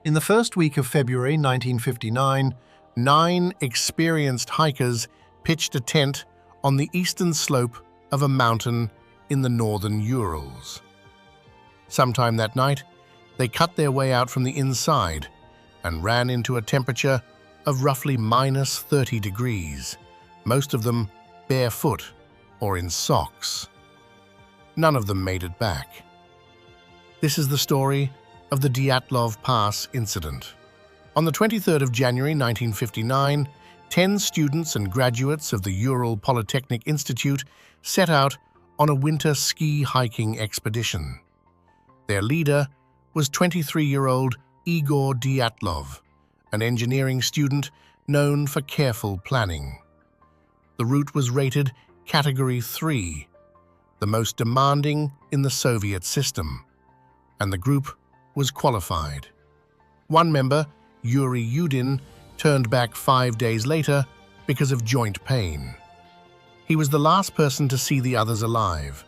In the first week of February 1959, 9 experienced hikers pitched a tent on the eastern slope of a mountain in the northern Urals. Sometime that night, they cut their way out from the inside and ran into a temperature of roughly -30 degrees, most of them barefoot or in socks. None of them made it back. This is the story of the Dyatlov Pass incident. On the 23rd of January 1959, 10 students and graduates of the Ural Polytechnic Institute set out on a winter ski hiking expedition. Their leader was 23-year-old Igor Dyatlov, an engineering student known for careful planning. The route was rated Category 3, the most demanding in the Soviet system, and the group was qualified. One member, Yuri Yudin, turned back 5 days later because of joint pain. He was the last person to see the others alive.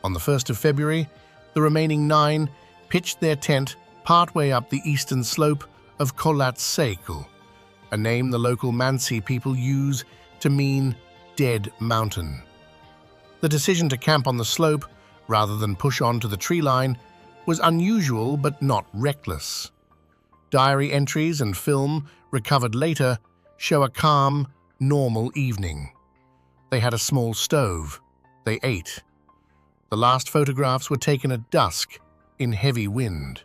On the 1st of February, the remaining 9 pitched their tent partway up the eastern slope of Coldwar, a name the local Mansi people use to mean dead mountain. The decision to camp on the slope rather than push on to the tree line was unusual but not reckless. Diary entries and film recovered later show a calm, normal evening. They had a small stove. They ate. The last photographs were taken at dusk in heavy wind.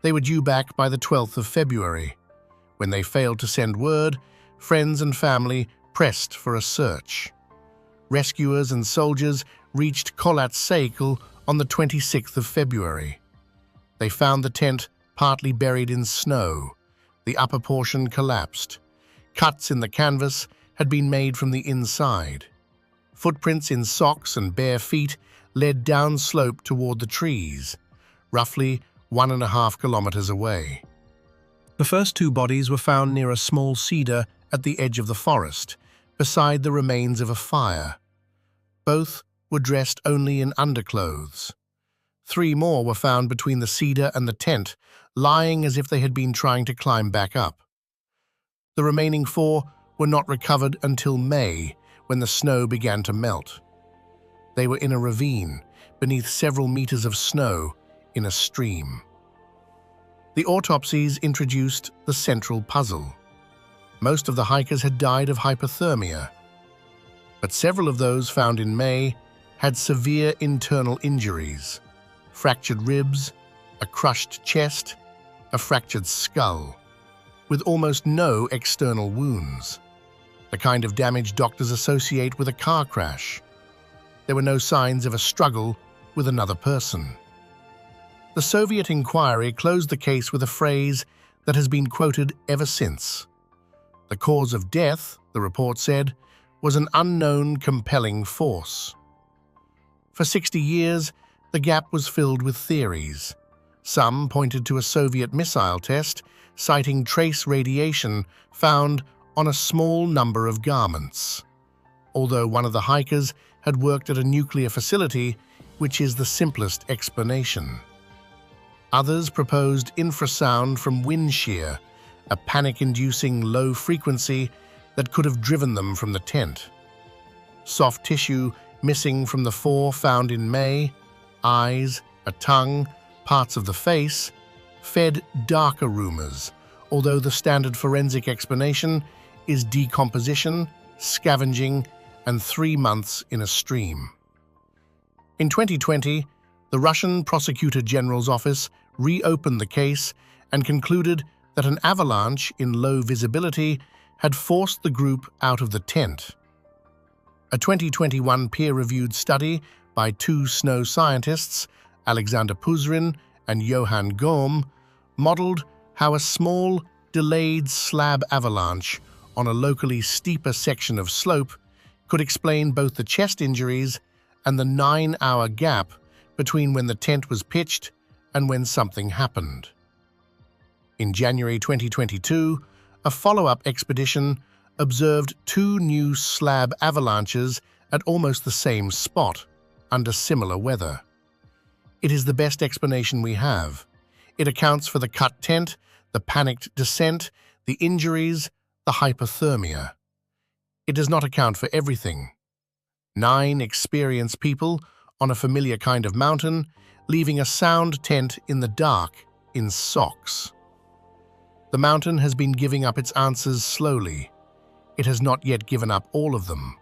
They were due back by the 12th of February. When they failed to send word, friends and family pressed for a search. Rescuers and soldiers reached Coldwar on the 26th of February. They found the tent partly buried in snow. The upper portion collapsed. Cuts in the canvas had been made from the inside. Footprints in socks and bare feet led downslope toward the trees, roughly 1.5 kilometers away. The first 2 bodies were found near a small cedar at the edge of the forest, beside the remains of a fire. Both were dressed only in underclothes. 3 more were found between the cedar and the tent, lying as if they had been trying to climb back up. The remaining 4 were not recovered until May, when the snow began to melt. They were in a ravine, beneath several meters of snow, in a stream. The autopsies introduced the central puzzle. Most of the hikers had died of hypothermia, but several of those found in May had severe internal injuries: fractured ribs, a crushed chest, a fractured skull, with almost no external wounds, the kind of damage doctors associate with a car crash. There were no signs of a struggle with another person. The Soviet inquiry closed the case with a phrase that has been quoted ever since. The cause of death, the report said, was an unknown compelling force. For 60 years, the gap was filled with theories. Some pointed to a Soviet missile test, citing trace radiation found on a small number of garments, although one of the hikers had worked at a nuclear facility, which is the simplest explanation. Others proposed infrasound from wind shear, a panic-inducing low frequency that could have driven them from the tent. Soft tissue missing from the 4 found in May, eyes, a tongue, parts of the face, fed darker rumors, although the standard forensic explanation is decomposition, scavenging, and 3 months in a stream. In 2020, the Russian Prosecutor General's office reopened the case and concluded that an avalanche in low visibility had forced the group out of the tent. A 2021 peer-reviewed study by 2 snow scientists, Alexander Puzrin and Johann Gom, modeled how a small, delayed slab avalanche on a locally steeper section of slope could explain both the chest injuries and the 9-hour gap between when the tent was pitched and when something happened. In January 2022, a follow-up expedition observed 2 new slab avalanches at almost the same spot, under similar weather. It is the best explanation we have. It accounts for the cut tent, the panicked descent, the injuries, the hypothermia. It does not account for everything. 9 experienced people on a familiar kind of mountain, leaving a sound tent in the dark in socks. The mountain has been giving up its answers slowly. It has not yet given up all of them.